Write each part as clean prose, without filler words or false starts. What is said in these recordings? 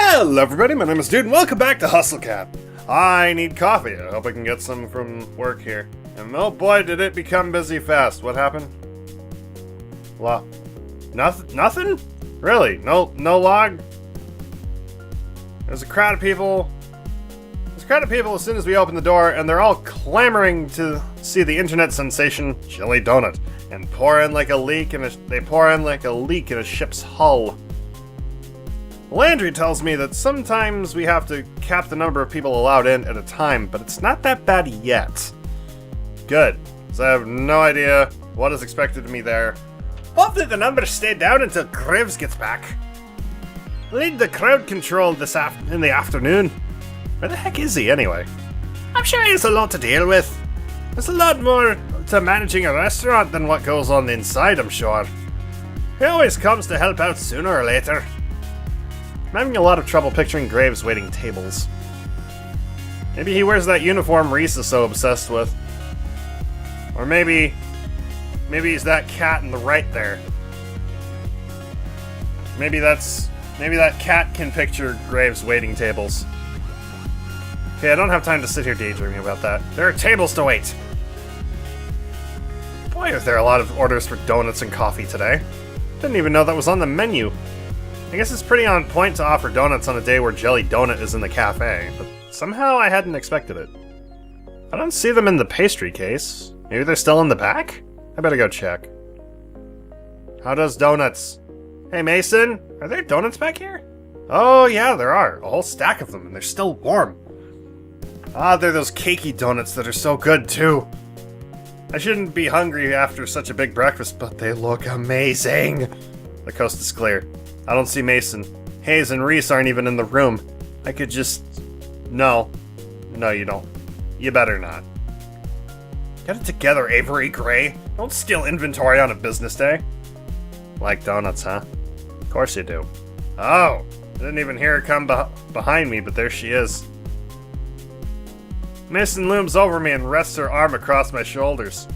Hello everybody, my name is Dude and welcome back to HustleCat. I need coffee. I hope I can get some from work here. And oh boy, did it become busy fast. What happened? Nothing? Really? No log? There's a crowd of people. As soon as we open the door, and they're all clamoring to see the internet sensation Jelly Donut, and pour in like a leak in a ship's hull. Landry tells me that sometimes we have to cap the number of people allowed in at a time, but it's not that bad yet. Good, so I have no idea what is expected of me there. Hopefully the numbers stay down until Graves gets back. Lead the crowd control in the afternoon. Where the heck is he anyway? I'm sure he has a lot to deal with. There's a lot more to managing a restaurant than what goes on inside, I'm sure. He always comes to help out sooner or later. I'm having a lot of trouble picturing Graves waiting tables. Maybe he wears that uniform Reese is so obsessed with. Or maybe he's that cat in the right there. Maybe that cat can picture Graves waiting tables. Okay, I don't have time to sit here daydreaming about that. There are tables to wait! Boy, are there a lot of orders for donuts and coffee today. Didn't even know that was on the menu. I guess it's pretty on point to offer donuts on a day where Jelly Donut is in the cafe, but somehow I hadn't expected it. I don't see them in the pastry case. Maybe they're still in the back? I better go check. How does donuts? Hey Mason, are there donuts back here? Oh yeah, there are. A whole stack of them, and they're still warm. Ah, they're those cakey donuts that are so good too. I shouldn't be hungry after such a big breakfast, but they look amazing. The coast is clear. I don't see Mason. Hayes and Reese aren't even in the room. I could just... No, you don't. You better not. Get it together, Avery Gray. Don't steal inventory on a business day. Like donuts, huh? Of course you do. Oh, I didn't even hear her come behind me, but there she is. Mason looms over me and rests her arm across my shoulders.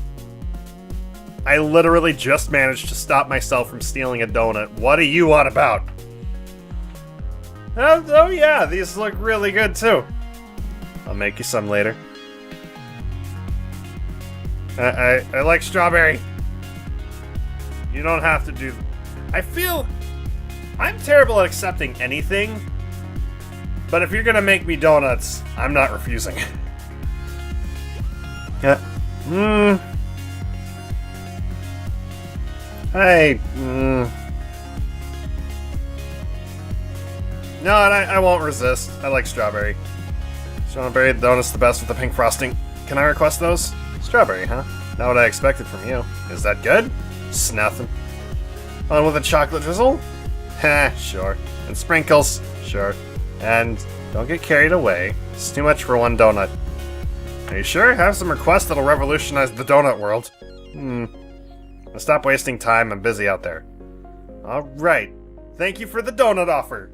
I literally just managed to stop myself from stealing a donut. What are you on about? Oh yeah, these look really good too. I'll make you some later. I like strawberry. You don't have to do... I feel... I'm terrible at accepting anything, but if you're gonna make me donuts, I'm not refusing. Hey, No, and I won't resist. I like strawberry. Strawberry donut's the best with the pink frosting. Can I request those? Strawberry, huh? Not what I expected from you. Is that good? It's nothing. One with a chocolate drizzle? Heh, sure. And sprinkles? Sure. And don't get carried away. It's too much for one donut. Are you sure? Have some requests that'll revolutionize the donut world. Now stop wasting time. I'm busy out there. Alright. Thank you for the donut offer.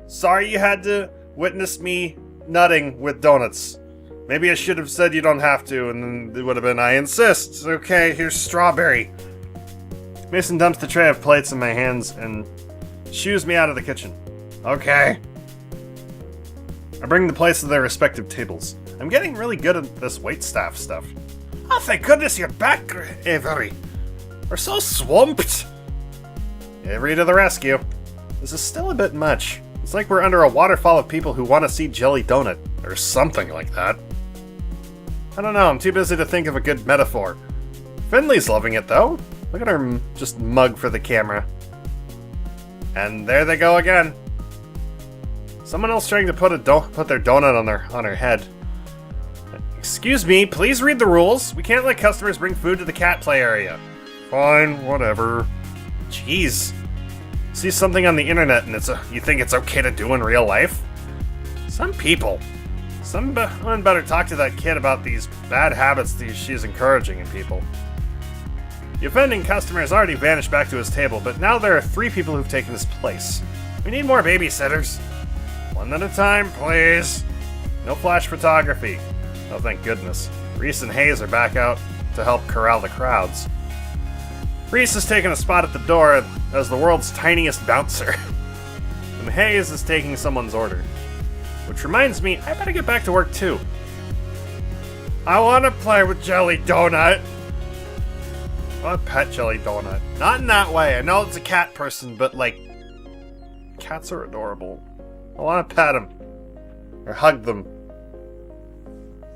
Sorry you had to witness me nutting with donuts. Maybe I should have said you don't have to, and then it would have been, I insist. Okay, here's strawberry. Mason dumps the tray of plates in my hands and shoos me out of the kitchen. Okay. I bring the plates to their respective tables. I'm getting really good at this waitstaff stuff. Oh, thank goodness you're back, Avery. We're so swamped. Avery to the rescue. This is still a bit much. It's like we're under a waterfall of people who want to see Jelly Donut, or something like that. I don't know, I'm too busy to think of a good metaphor. Finley's loving it though. Look at her just mug for the camera. And there they go again. Someone else trying to put their donut on her head. Excuse me, please read the rules. We can't let customers bring food to the cat play area. Fine, whatever. Jeez. See something on the internet and you think it's okay to do in real life? Someone better talk to that kid about these bad habits she's encouraging in people. The offending customer has already vanished back to his table, but now there are 3 people who've taken his place. We need more babysitters. One at a time, please. No flash photography. Oh, thank goodness. Reese and Hayes are back out to help corral the crowds. Reese has taken a spot at the door as the world's tiniest bouncer. The and Hayes is taking someone's order. Which reminds me, I better get back to work too. I want to play with Jelly Donut. I want to pet Jelly Donut. Not in that way. I know it's a cat person, but like, cats are adorable. I want to pet them. Or hug them.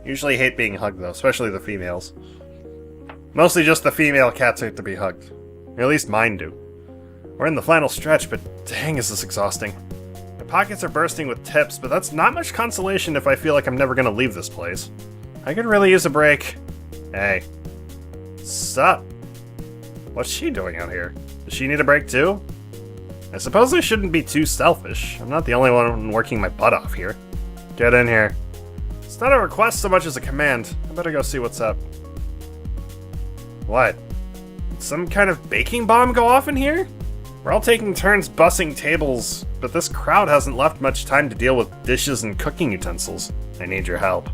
Usually hate being hugged though, especially the females. Mostly just the female cats hate to be hugged. Or at least mine do. We're in the final stretch, but dang is this exhausting. My pockets are bursting with tips, but that's not much consolation if I feel like I'm never gonna leave this place. I could really use a break. Hey. Sup? What's she doing out here? Does she need a break too? I suppose I shouldn't be too selfish. I'm not the only one working my butt off here. Get in here. It's not a request so much as a command. I better go see what's up. What? Did some kind of baking bomb go off in here? We're all taking turns bussing tables, but this crowd hasn't left much time to deal with dishes and cooking utensils. I need your help.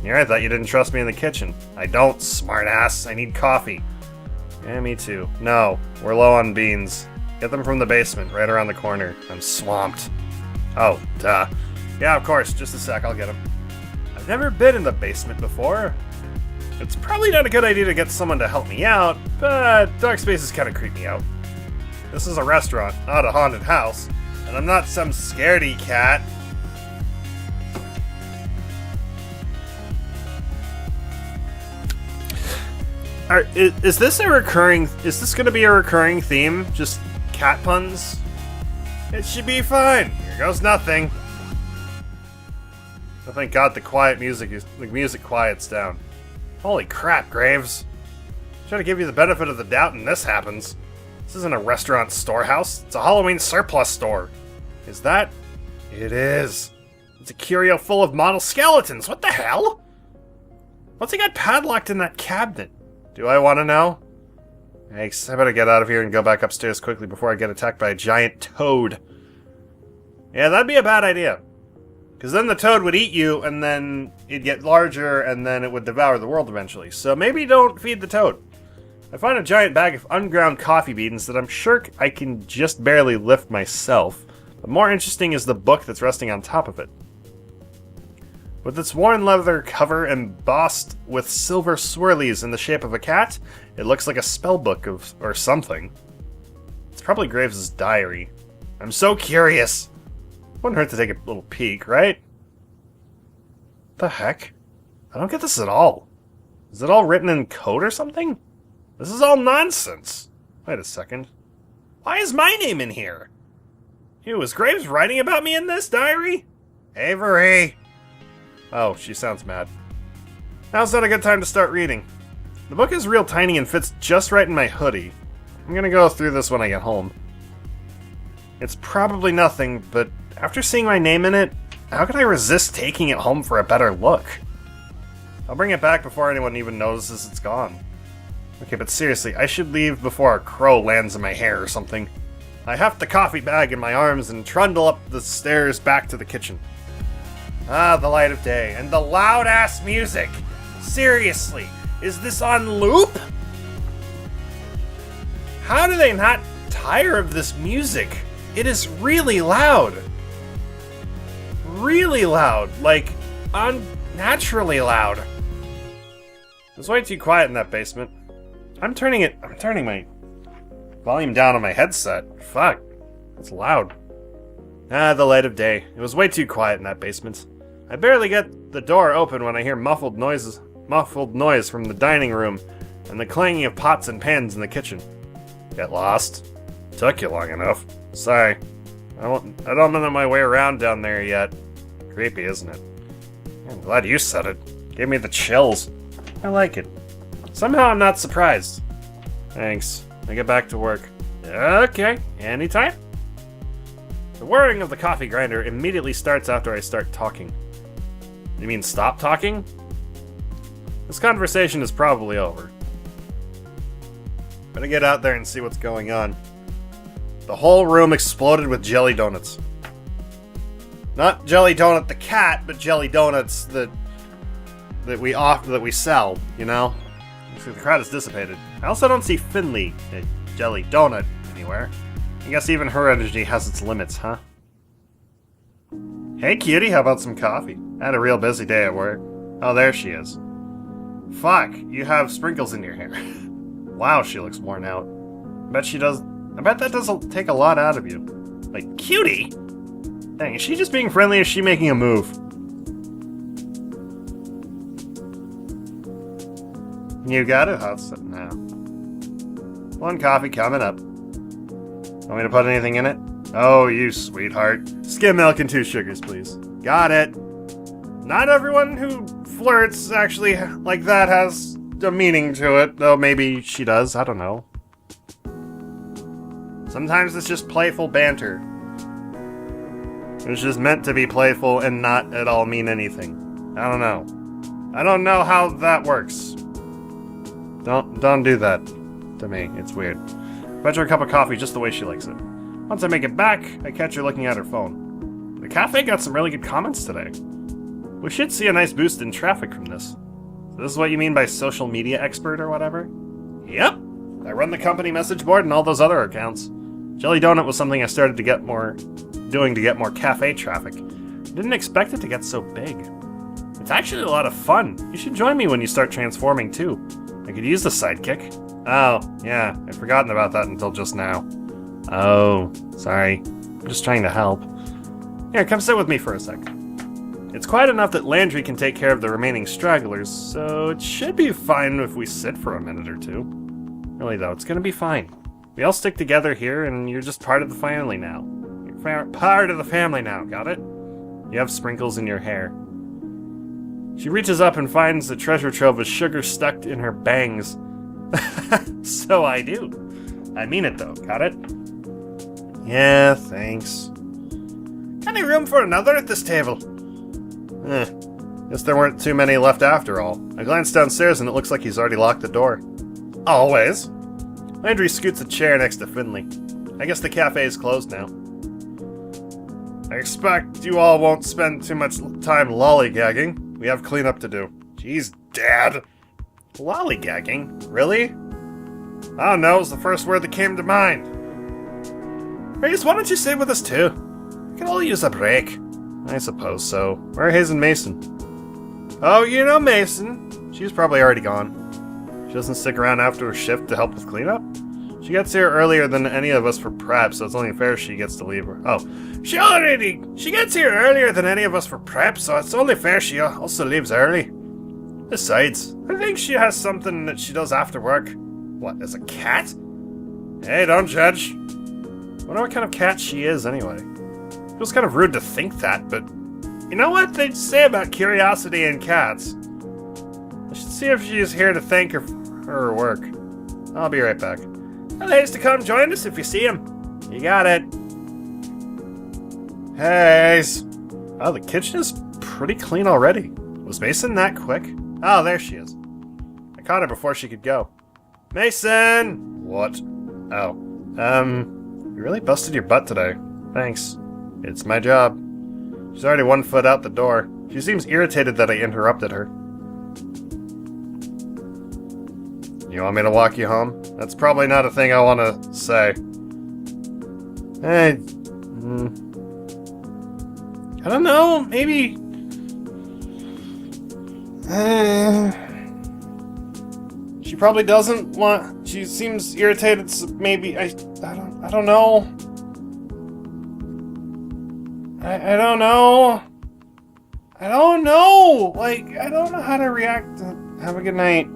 Yeah, I thought you didn't trust me in the kitchen. I don't, smartass. I need coffee. Yeah, me too. No, we're low on beans. Get them from the basement, right around the corner. I'm swamped. Oh, duh. Yeah, of course. Just a sec, I'll get them. I've never been in the basement before. It's probably not a good idea to get someone to help me out, but dark spaces kind of creep me out. This is a restaurant, not a haunted house, and I'm not some scaredy cat. Is this going to be a recurring theme? Just cat puns? It should be fine. Here goes nothing. Oh, thank God the music quiets down. Holy crap, Graves. I'm trying to give you the benefit of the doubt and this happens. This isn't a restaurant storehouse. It's a Halloween surplus store. Is that? It is. It's a curio full of model skeletons. What the hell? What's he got padlocked in that cabinet? Do I want to know? Thanks. I better get out of here and go back upstairs quickly before I get attacked by a giant toad. Yeah, that'd be a bad idea. Because then the toad would eat you, and then it'd get larger, and then it would devour the world eventually. So maybe don't feed the toad. I find a giant bag of unground coffee beans that I'm sure I can just barely lift myself. But more interesting is the book that's resting on top of it. With its worn leather cover embossed with silver swirlies in the shape of a cat, it looks like a spell book or something. It's probably Graves' diary. I'm so curious. Wouldn't hurt to take a little peek, right? What the heck? I don't get this at all. Is it all written in code or something? This is all nonsense. Wait a second. Why is my name in here? Ew, is Graves writing about me in this diary? Avery! Oh, she sounds mad. Now's not a good time to start reading. The book is real tiny and fits just right in my hoodie. I'm gonna go through this when I get home. It's probably nothing, but after seeing my name in it, how could I resist taking it home for a better look? I'll bring it back before anyone even notices it's gone. Okay, but seriously, I should leave before a crow lands in my hair or something. I heft the coffee bag in my arms and trundle up the stairs back to the kitchen. Ah, the light of day, and the loud-ass music! Seriously, is this on loop? How do they not tire of this music? It is really loud. Really loud, like, unnaturally loud. It's way too quiet in that basement. I'm turning my volume down on my headset. Fuck, it's loud. Ah, the light of day. It was way too quiet in that basement. I barely get the door open when I hear muffled noise from the dining room and the clanging of pots and pans in the kitchen. Get lost? Took you long enough. Sorry. I don't know my way around down there yet. Creepy, isn't it? I'm glad you said it. Gave me the chills. I like it. Somehow I'm not surprised. Thanks. I get back to work. Okay, anytime. The whirring of the coffee grinder immediately starts after I start talking. You mean stop talking? This conversation is probably over. Better get out there and see what's going on. The whole room exploded with jelly donuts. Not Jelly Donut the cat, but jelly donuts that we sell, you know? The crowd is dissipated. I also don't see Finley, a jelly donut, anywhere. I guess even her energy has its limits, huh? Hey cutie, how about some coffee? I had a real busy day at work. Oh, there she is. Fuck, you have sprinkles in your hair. Wow, she looks worn out. I bet that doesn't take a lot out of you. Like, cutie? Dang, is she just being friendly or is she making a move? You got it? How's it now? One coffee coming up. Want me to put anything in it? Oh, you sweetheart. Skim milk and 2 sugars, please. Got it. Not everyone who flirts actually like that has a meaning to it, though maybe she does, I don't know. Sometimes it's just playful banter. It's just meant to be playful and not at all mean anything. I don't know. I don't know how that works. Don't do that to me. It's weird. Fetch her a cup of coffee just the way she likes it. Once I make it back, I catch her looking at her phone. The cafe got some really good comments today. We should see a nice boost in traffic from this. So this is what you mean by social media expert or whatever? Yep. I run the company message board and all those other accounts. Jelly Donut was something I started to get more cafe traffic. I didn't expect it to get so big. It's actually a lot of fun. You should join me when you start transforming too. I could use the sidekick. Oh, yeah, I'd forgotten about that until just now. Oh, sorry. I'm just trying to help. Here, come sit with me for a sec. It's quite enough that Landry can take care of the remaining stragglers, so it should be fine if we sit for a minute or two. Really though, it's gonna be fine. We all stick together here, and you're just part of the family now. You're part of the family now, got it? You have sprinkles in your hair. She reaches up and finds the treasure trove of sugar stuck in her bangs. So I do. I mean it though, got it? Yeah, thanks. Any room for another at this table? Guess there weren't too many left after all. I glanced downstairs and it looks like he's already locked the door. Always. Landry scoots a chair next to Finley. I guess the cafe is closed now. I expect you all won't spend too much time lollygagging. We have cleanup to do. Jeez, Dad. Lollygagging? Really? I don't know, it was the first word that came to mind. Grace, why don't you stay with us too? We can all use a break. I suppose so. Where are Hayes and Mason? Oh, you know Mason. She's probably already gone. She doesn't stick around after her shift to help with cleanup? She gets here earlier than any of us for prep, so it's only fair she gets to leave her. Oh, she gets here earlier than any of us for prep, so it's only fair she also leaves early. Besides, I think she has something that she does after work. What, as a cat? Hey, don't judge. Wonder what kind of cat she is, anyway. Feels kind of rude to think that, but you know what they say about curiosity in cats? I should see if she's here to thank her for her work. I'll be right back. Tell Hayes to come join us if you see him. You got it. Hayes. Oh, the kitchen is pretty clean already. Was Mason that quick? Oh, there she is. I caught her before she could go. Mason! What? Oh. You really busted your butt today. Thanks. It's my job. She's already 1 foot out the door. She seems irritated that I interrupted her. You want me to walk you home? That's probably not a thing I want to say. Hey. I don't know, maybe... She probably doesn't want... She seems irritated, so maybe... I don't know. I don't know. I don't know! Like, I don't know how to react. Have a good night.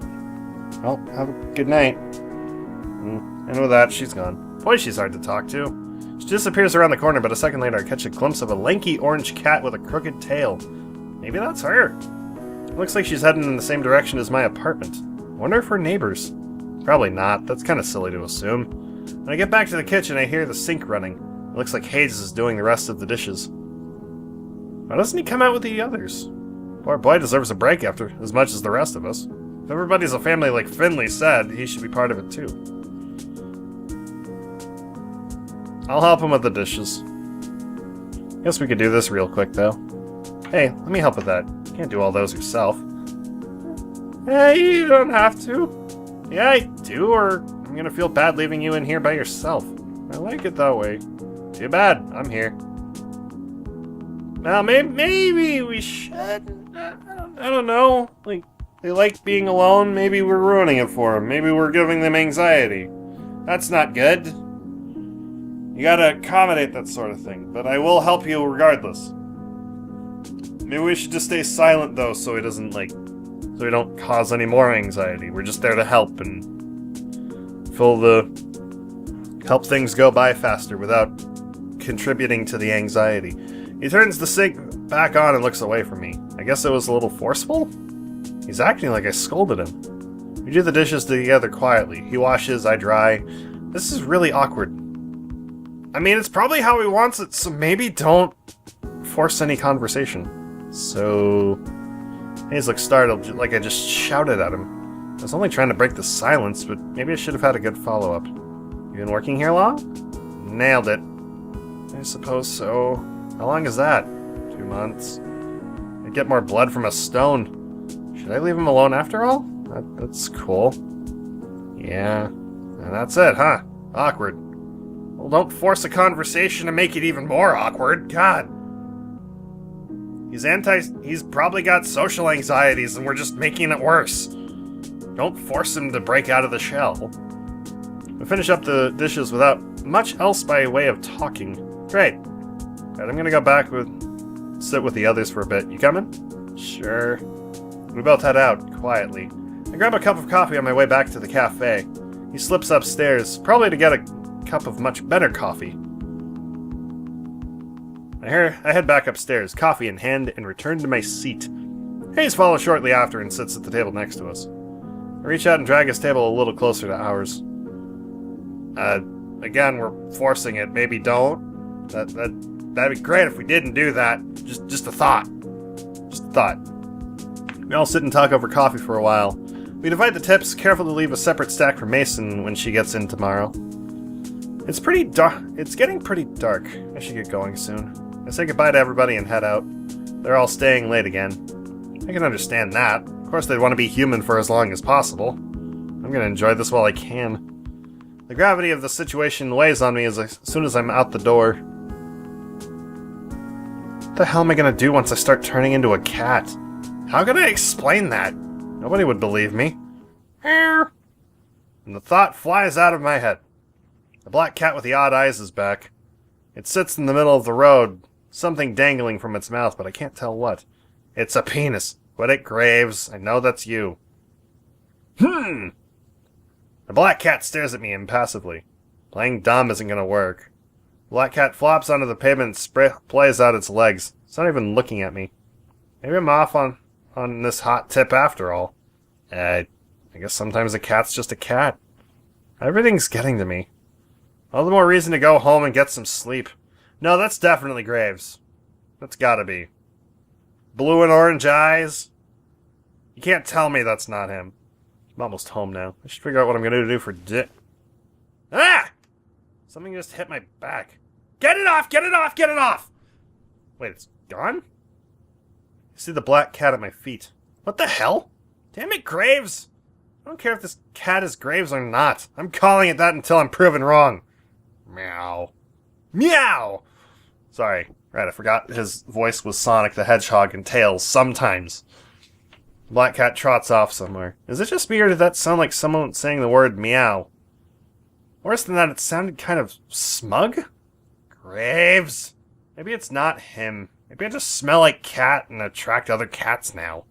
Well, have a good night. And with that, she's gone. Boy, she's hard to talk to. She disappears around the corner, but a second later I catch a glimpse of a lanky orange cat with a crooked tail. Maybe that's her. It looks like she's heading in the same direction as my apartment. Wonder if we're neighbors. Probably not. That's kind of silly to assume. When I get back to the kitchen, I hear the sink running. It looks like Hayes is doing the rest of the dishes. Why doesn't he come out with the others? Poor boy deserves a break after as much as the rest of us. If everybody's a family like Finley said, he should be part of it too. I'll help him with the dishes. Guess we could do this real quick though. Hey, let me help with that. You can't do all those yourself. Hey, you don't have to. Yeah, I do, or I'm gonna feel bad leaving you in here by yourself. I like it that way. Too bad, I'm here. Well, maybe we should. I don't know. Like, they like being alone. Maybe we're ruining it for them. Maybe we're giving them anxiety. That's not good. You gotta accommodate that sort of thing. But I will help you regardless. Maybe we should just stay silent, though, so he doesn't, like... So we don't cause any more anxiety. We're just there to help and... help things go by faster without contributing to the anxiety. He turns the sink back on and looks away from me. I guess it was a little forceful? He's acting like I scolded him. We do the dishes together quietly. He washes, I dry. This is really awkward. I mean, it's probably how he wants it, so maybe don't force any conversation. So... Hayes looks startled, like I just shouted at him. I was only trying to break the silence, but maybe I should have had a good follow-up. You been working here long? Nailed it. I suppose so. How long is that? 2 months. I'd get more blood from a stone. Should I leave him alone after all? That's cool. Yeah. And that's it, huh? Awkward. Well, don't force a conversation to make it even more awkward. God. He's probably got social anxieties and we're just making it worse. Don't force him to break out of the shell. We finish up the dishes without much else by way of talking. Great. Alright, I'm gonna go back sit with the others for a bit. You coming? Sure. We both head out, quietly. I grab a cup of coffee on my way back to the cafe. He slips upstairs, probably to get a cup of much better coffee. I head back upstairs, coffee in hand, and return to my seat. Hayes follows shortly after and sits at the table next to us. I reach out and drag his table a little closer to ours. Again, we're forcing it. Maybe don't. That'd be great if we didn't do that. Just a thought. Just a thought. We all sit and talk over coffee for a while. We divide the tips, careful to leave a separate stack for Mason when she gets in tomorrow. It's pretty dark. It's getting pretty dark. I should get going soon. I say goodbye to everybody and head out. They're all staying late again. I can understand that. Of course they'd want to be human for as long as possible. I'm gonna enjoy this while I can. The gravity of the situation weighs on me as soon as I'm out the door. What the hell am I gonna do once I start turning into a cat? How can I explain that? Nobody would believe me. And the thought flies out of my head. The black cat with the odd eyes is back. It sits in the middle of the road, something dangling from its mouth, but I can't tell what. It's a penis. Quit it, Graves. I know that's you. The black cat stares at me impassively. Playing dumb isn't gonna work. The black cat flops onto the pavement and plays out its legs. It's not even looking at me. Maybe I'm off on this hot tip after all. I guess sometimes a cat's just a cat. Everything's getting to me. All the more reason to go home and get some sleep. No, that's definitely Graves. That's gotta be. Blue and orange eyes. You can't tell me that's not him. I'm almost home now. I should figure out what I'm gonna do for Ah! Something just hit my back. Get it off! Get it off! Get it off! Wait, it's gone? I see the black cat at my feet. What the hell? Damn it, Graves! I don't care if this cat is Graves or not. I'm calling it that until I'm proven wrong. Meow. Meow! Sorry. Right, I forgot his voice was Sonic the Hedgehog in Tails sometimes. The black cat trots off somewhere. Is it just me or did that sound like someone saying the word meow? Worse than that, it sounded kind of smug? Graves! Maybe it's not him. Maybe I just smell like cat and attract other cats now.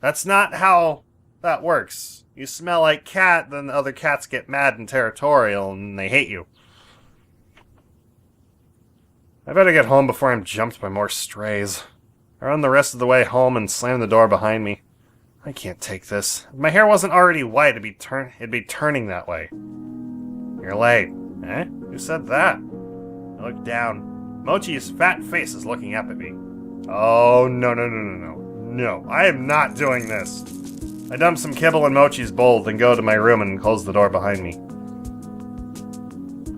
That's not how that works. You smell like cat, then the other cats get mad and territorial, and they hate you. I better get home before I'm jumped by more strays. I run the rest of the way home and slam the door behind me. I can't take this. If my hair wasn't already white, it'd be turning that way. You're late. Eh? Who said that? I look down. Mochi's fat face is looking up at me. Oh, no. No, I am not doing this. I dump some kibble in Mochi's bowl, then go to my room and close the door behind me.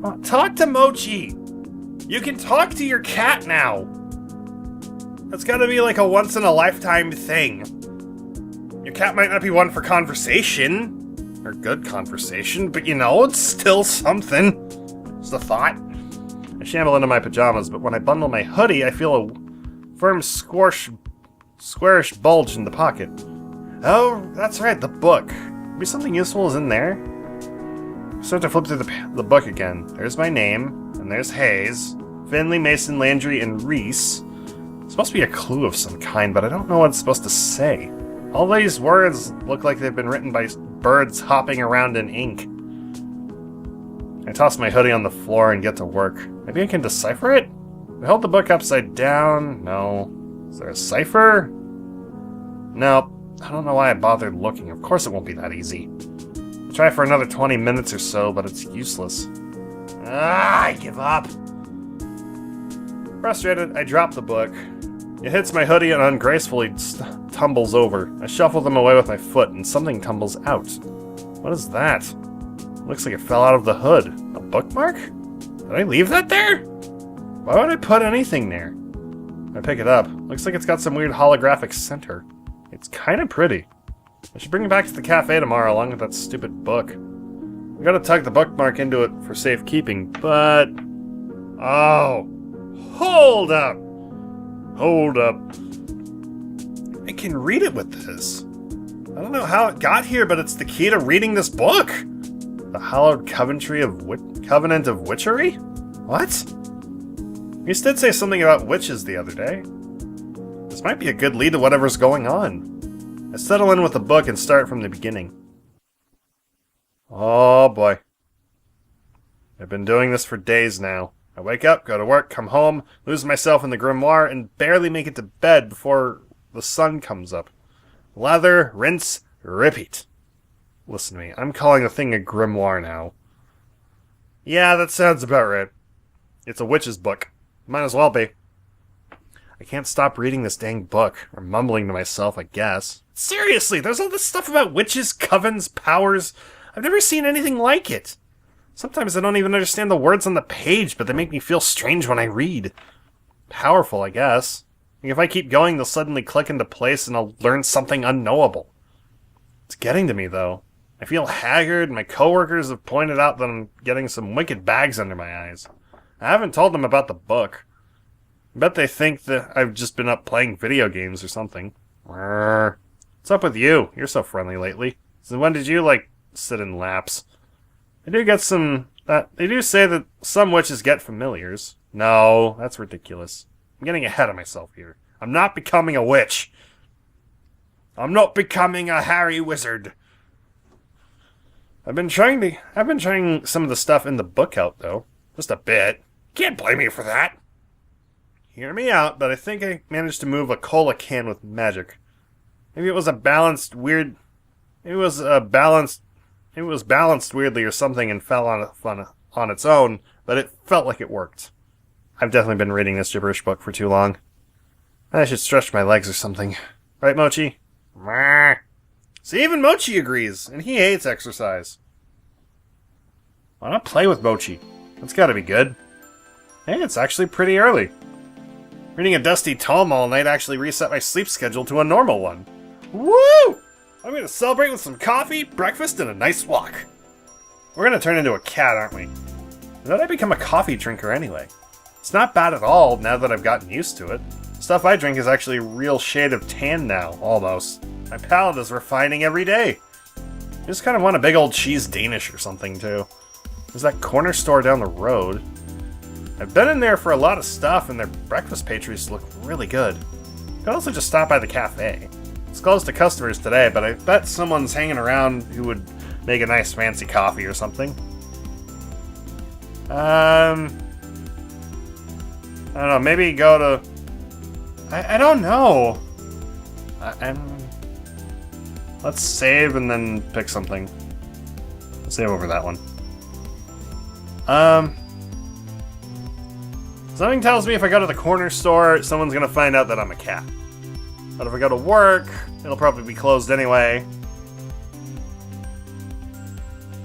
Oh, talk to Mochi! You can talk to your cat now! That's gotta be like a once-in-a-lifetime thing. Your cat might not be one for conversation, or good conversation, but you know, it's still something. It's the thought. I shamble into my pajamas, but when I bundle my hoodie, I feel firm squarish bulge in the pocket. Oh, that's right, the book. Maybe something useful is in there. Start to flip through the book again. There's my name, and there's Hayes, Finley, Mason, Landry, and Reese. It's supposed to be a clue of some kind, but I don't know what it's supposed to say. All these words look like they've been written by birds hopping around in ink. I toss my hoodie on the floor and get to work. Maybe I can decipher it? I hold the book upside down. No. Is there a cipher? No. I don't know why I bothered looking. Of course it won't be that easy. I'll try for another 20 minutes or so, but it's useless. I give up. Frustrated, I drop the book. It hits my hoodie and ungracefully tumbles over. I shuffle them away with my foot, and something tumbles out. What is that? Looks like it fell out of the hood. A bookmark? Did I leave that there? Why would I put anything there? I pick it up. Looks like it's got some weird holographic center. It's kind of pretty. I should bring it back to the cafe tomorrow along with that stupid book. I gotta tug the bookmark into it for safekeeping, but... Oh! Hold up! Hold up. I can read it with this. I don't know how it got here, but it's the key to reading this book! The hallowed covenant of witchery? What? You did say something about witches the other day. This might be a good lead to whatever's going on. I settle in with the book and start from the beginning. Oh boy. I've been doing this for days now. I wake up, go to work, come home, lose myself in the grimoire, and barely make it to bed before the sun comes up. Lather, rinse, repeat. Listen to me, I'm calling the thing a grimoire now. Yeah, that sounds about right. It's a witch's book. Might as well be. I can't stop reading this dang book, or mumbling to myself, I guess. Seriously, there's all this stuff about witches, covens, powers. I've never seen anything like it. Sometimes I don't even understand the words on the page, but they make me feel strange when I read. Powerful, I guess. If I keep going, they'll suddenly click into place and I'll learn something unknowable. It's getting to me, though. I feel haggard, and my coworkers have pointed out that I'm getting some wicked bags under my eyes. I haven't told them about the book. I bet they think that I've just been up playing video games or something. What's up with you? You're so friendly lately. So when did you, sit in laps? They do say that some witches get familiars. No, that's ridiculous. I'm getting ahead of myself here. I'm not becoming a witch. I'm not becoming a hairy wizard. I've been trying some of the stuff in the book out, though. Just a bit. Can't blame me for that. Hear me out, but I think I managed to move a cola can with magic. Maybe it was balanced weirdly or something and fell on its own, but it felt like it worked. I've definitely been reading this gibberish book for too long. I should stretch my legs or something. Right, Mochi? See, even Mochi agrees, and he hates exercise. Why not play with Mochi? That's gotta be good. Hey, it's actually pretty early. Reading a dusty tome all night actually reset my sleep schedule to a normal one. Woo! I'm gonna celebrate with some coffee, breakfast, and a nice walk. We're gonna turn into a cat, aren't we? When did I become a coffee drinker anyway? It's not bad at all now that I've gotten used to it. Stuff I drink is actually a real shade of tan now, almost. My palate is refining every day. I just kind of want a big old cheese Danish or something, too. There's that corner store down the road. I've been in there for a lot of stuff, and their breakfast pastries look really good. You could also just stop by the cafe. It's closed to customers today, but I bet someone's hanging around who would make a nice fancy coffee or something. I don't know, maybe go to... I don't know. Let's save and then pick something. Let's save over that one. Something tells me if I go to the corner store, someone's gonna find out that I'm a cat. But if I go to work, it'll probably be closed anyway.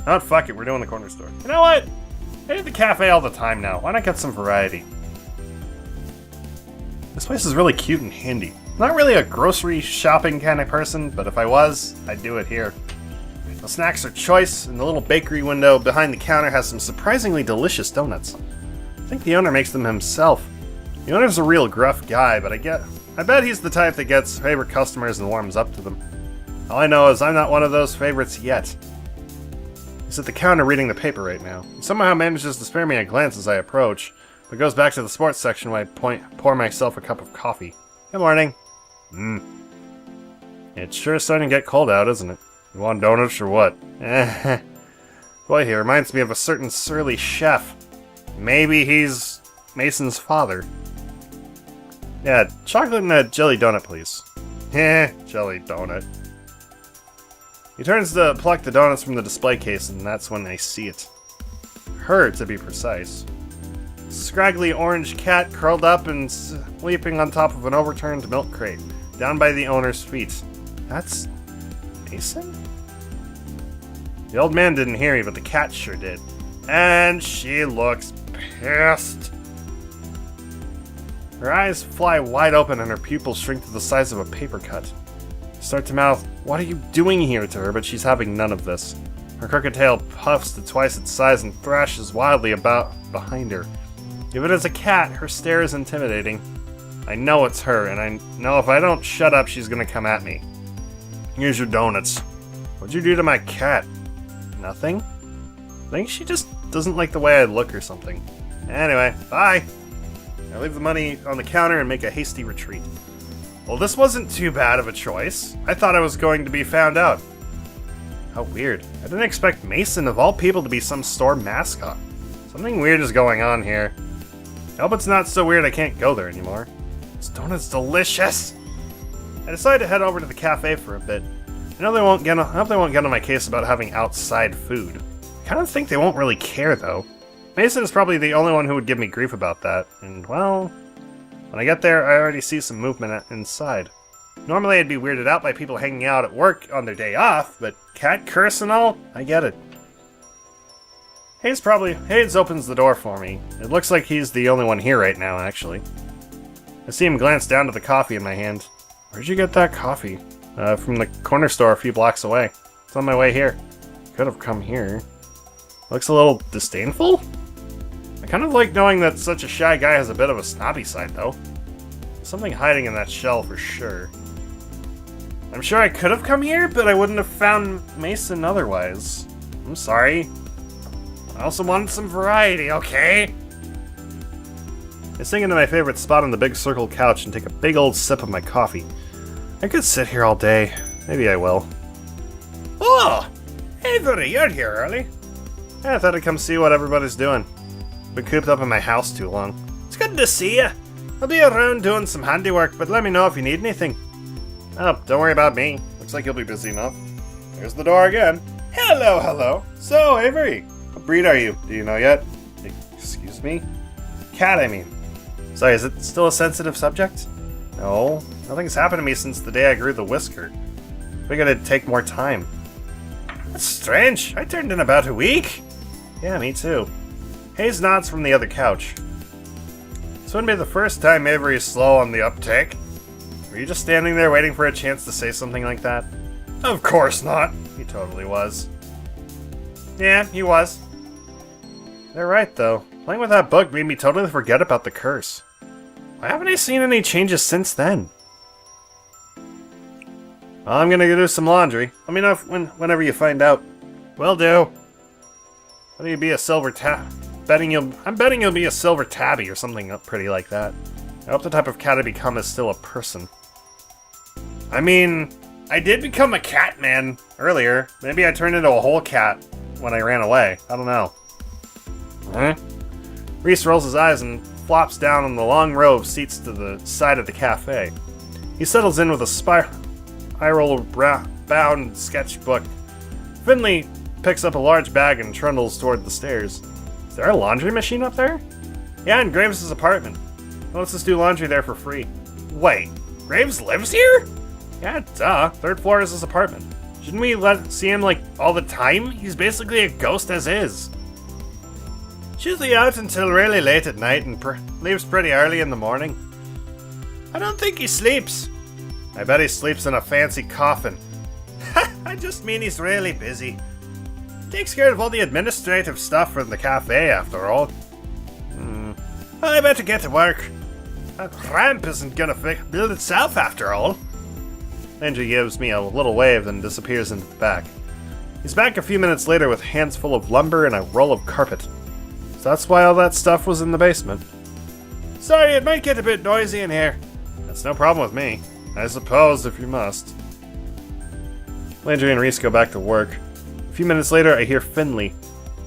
Oh, fuck it, we're doing the corner store. You know what? I eat at the cafe all the time now. Why not get some variety? This place is really cute and handy. Not really a grocery shopping kind of person, but if I was, I'd do it here. The snacks are choice, and the little bakery window behind the counter has some surprisingly delicious donuts. I think the owner makes them himself. The owner's a real gruff guy, but I bet he's the type that gets favorite customers and warms up to them. All I know is I'm not one of those favorites yet. He's at the counter reading the paper right now. He somehow manages to spare me a glance as I approach, but goes back to the sports section where I pour myself a cup of coffee. Good morning. It's sure starting to get cold out, isn't it? You want donuts or what? Boy, he reminds me of a certain surly chef. Maybe he's Mason's father. Yeah, chocolate and a jelly donut, please. Jelly donut. He turns to pluck the donuts from the display case, and that's when I see it. Her, to be precise. Scraggly orange cat curled up and sleeping on top of an overturned milk crate, down by the owner's feet. That's Mason? The old man didn't hear me, but the cat sure did. And she looks pissed. Her eyes fly wide open and her pupils shrink to the size of a paper cut. I start to mouth, "What are you doing here?" to her, but she's having none of this. Her crooked tail puffs to twice its size and thrashes wildly about behind her. Even as a cat, her stare is intimidating. I know it's her, and I know if I don't shut up, she's gonna come at me. Here's your donuts. What'd you do to my cat? Nothing? I think she just doesn't like the way I look or something. Anyway, bye! I leave the money on the counter and make a hasty retreat. Well, this wasn't too bad of a choice. I thought I was going to be found out. How weird. I didn't expect Mason, of all people, to be some store mascot. Something weird is going on here. I hope it's not so weird I can't go there anymore. This donut's delicious! I decide to head over to the cafe for a bit. I hope they won't get on my case about having outside food. I kind of think they won't really care, though. Mason is probably the only one who would give me grief about that, and, well, when I get there, I already see some movement inside. Normally I'd be weirded out by people hanging out at work on their day off, but cat curse and all? I get it. Hayes opens the door for me. It looks like he's the only one here right now, actually. I see him glance down to the coffee in my hand. Where'd you get that coffee? From the corner store a few blocks away. It's on my way here. Could have come here. Looks a little disdainful? I kind of like knowing that such a shy guy has a bit of a snobby side, though. There's something hiding in that shell for sure. I'm sure I could have come here, but I wouldn't have found Mason otherwise. I'm sorry. I also wanted some variety, okay? I sink into my favorite spot on the big circle couch and take a big old sip of my coffee. I could sit here all day. Maybe I will. Oh! Avery, you're here early. Yeah, I thought I'd come see what everybody's doing. Been cooped up in my house too long. It's good to see you. I'll be around doing some handiwork, but let me know if you need anything. Oh, don't worry about me. Looks like you'll be busy enough. There's the door again. Hello, hello. So, Avery, what breed are you? Do you know yet? Excuse me? Cat, I mean. Sorry, is it still a sensitive subject? No, nothing's happened to me since the day I grew the whisker. Figured it'd take more time. That's strange. I turned in about a week. Yeah, me too. Hayes nods from the other couch. This wouldn't be the first time Avery is slow on the uptake. Were you just standing there waiting for a chance to say something like that? Of course not. He totally was. Yeah, he was. They're right, though. Playing with that book made me totally forget about the curse. Why haven't I seen any changes since then? Well, I'm gonna go do some laundry. Let me know whenever you find out. Will do. Whether you be a silver I'm betting you'll be a silver tabby or something pretty like that. I hope the type of cat I become is still a person. I mean, I did become a cat man earlier. Maybe I turned into a whole cat when I ran away. I don't know. Huh? Reese rolls his eyes and flops down on the long row of seats to the side of the cafe. He settles in with a spiral-bound sketchbook. Finley picks up a large bag and trundles toward the stairs. Is there a laundry machine up there? Yeah, in Graves' apartment. He lets us do laundry there for free. Wait, Graves lives here? Yeah, duh. Third floor is his apartment. Shouldn't we see him, like, all the time? He's basically a ghost as is. He's usually out until really late at night and leaves pretty early in the morning. I don't think he sleeps. I bet he sleeps in a fancy coffin. I just mean he's really busy. Takes care of all the administrative stuff for the cafe, after all. I better get to work. That ramp isn't gonna build itself after all. Landry gives me a little wave and disappears into the back. He's back a few minutes later with hands full of lumber and a roll of carpet. So that's why all that stuff was in the basement. Sorry, it might get a bit noisy in here. That's no problem with me. I suppose, if you must. Landry and Reese go back to work. A few minutes later, I hear Finley.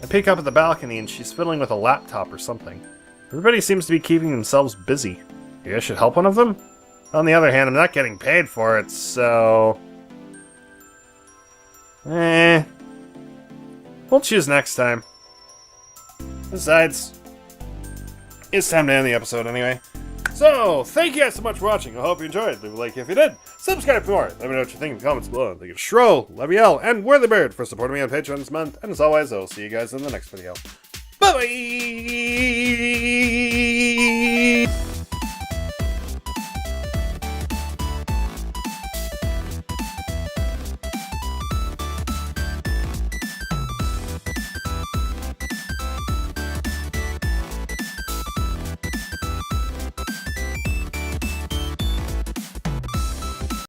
I peek up at the balcony and she's fiddling with a laptop or something. Everybody seems to be keeping themselves busy. Maybe I should help one of them? On the other hand, I'm not getting paid for it, so... We'll choose next time. Besides, it's time to end the episode anyway. So, thank you guys so much for watching. I hope you enjoyed. Leave a like if you did. Subscribe for more. Let me know what you think in the comments below. Thank you to Shroll, Leviel, and Whirlybird for supporting me on Patreon this month. And as always, I'll see you guys in the next video. Bye-bye!